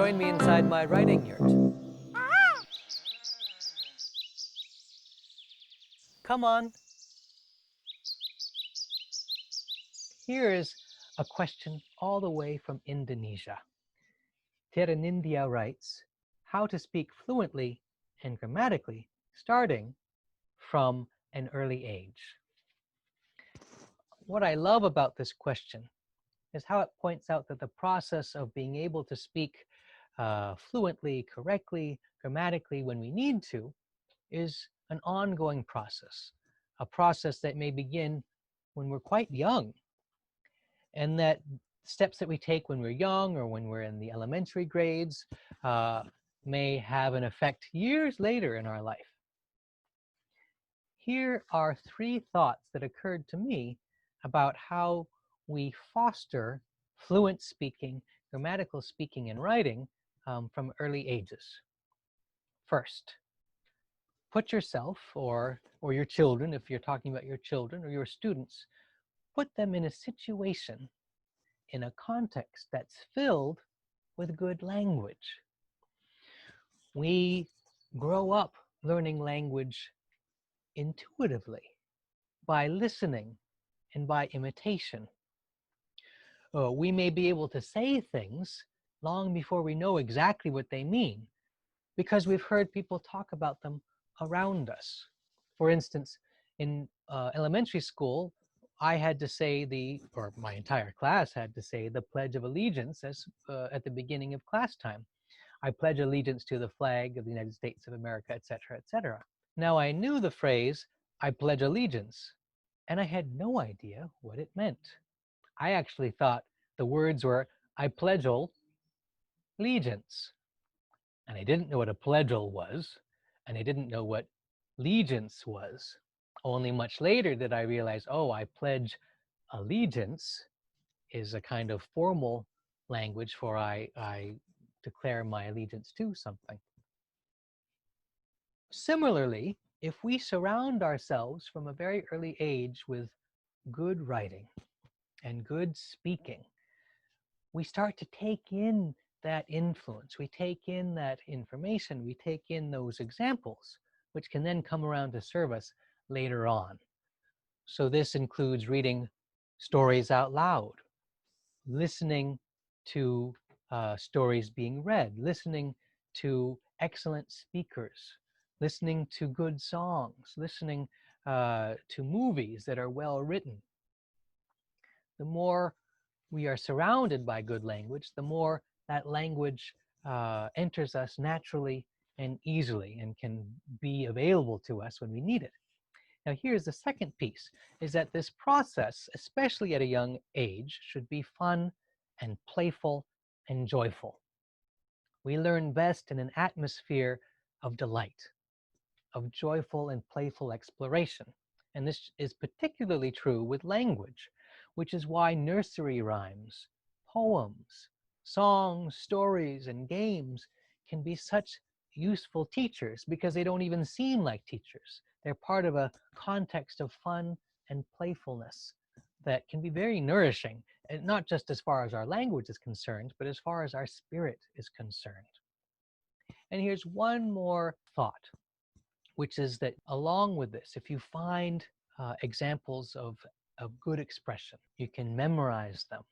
join me inside my writing yurt. Come on. Here is a question all the way from Indonesia. Terenindya writes, how to speak fluently and grammatically starting from an early age. What I love about this question is how it points out that the process of being able to speak fluently, correctly, grammatically when we need to is an ongoing process, a process that may begin when we're quite young, and that steps that we take when we're young or when we're in the elementary grades may have an effect years later in our life. Here are 3 thoughts that occurred to me about how we foster fluent speaking, grammatical speaking and writing from early ages. First, put yourself or your children, if you're talking about your children or your students, put them in a situation, in a context that's filled with good language. We grow up learning language intuitively by listening and by imitation. We may be able to say things long before we know exactly what they mean because we've heard people talk about them around us. For instance, in elementary school, I had to say or my entire class had to say the Pledge of Allegiance at the beginning of class time. I pledge allegiance to the flag of the United States of America, etc., etc. Now I knew the phrase, I pledge allegiance, and I had no idea what it meant. I actually thought the words were, I pledge allegiance. And I didn't know what a pledgel was, and I didn't know what allegiance was. Only much later did I realize, oh, I pledge allegiance is a kind of formal language for I declare my allegiance to something. Similarly, if we surround ourselves from a very early age with good writing and good speaking, we start to take in that influence, we take in that information, we take in those examples, which can then come around to serve us later on. So this includes reading stories out loud, listening to stories being read, listening to excellent speakers, listening to good songs, listening to movies that are well written. The more we are surrounded by good language, the more that language enters us naturally and easily and can be available to us when we need it. Now here's the second piece, is that this process, especially at a young age, should be fun and playful and joyful. We learn best in an atmosphere of delight, of joyful and playful exploration. And this is particularly true with language, which is why nursery rhymes, poems, songs, stories, and games can be such useful teachers because they don't even seem like teachers. They're part of a context of fun and playfulness that can be very nourishing, and not just as far as our language is concerned, but as far as our spirit is concerned. And here's one more thought, which is that along with this, if you find examples of good expression, you can memorize them.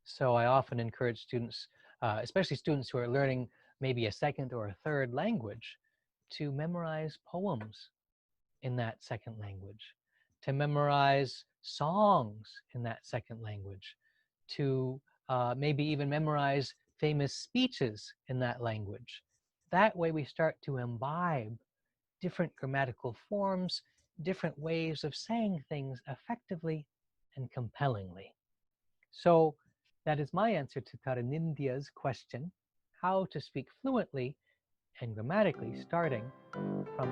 So I often encourage students, especially students who are learning maybe a second or a third language, to memorize poems in that second language, to memorize songs in that second language, to maybe even memorize famous speeches in that language. That way we start to imbibe different grammatical forms, different ways of saying things effectively and compellingly. So that is my answer to Taranindya's question, how to speak fluently and grammatically starting from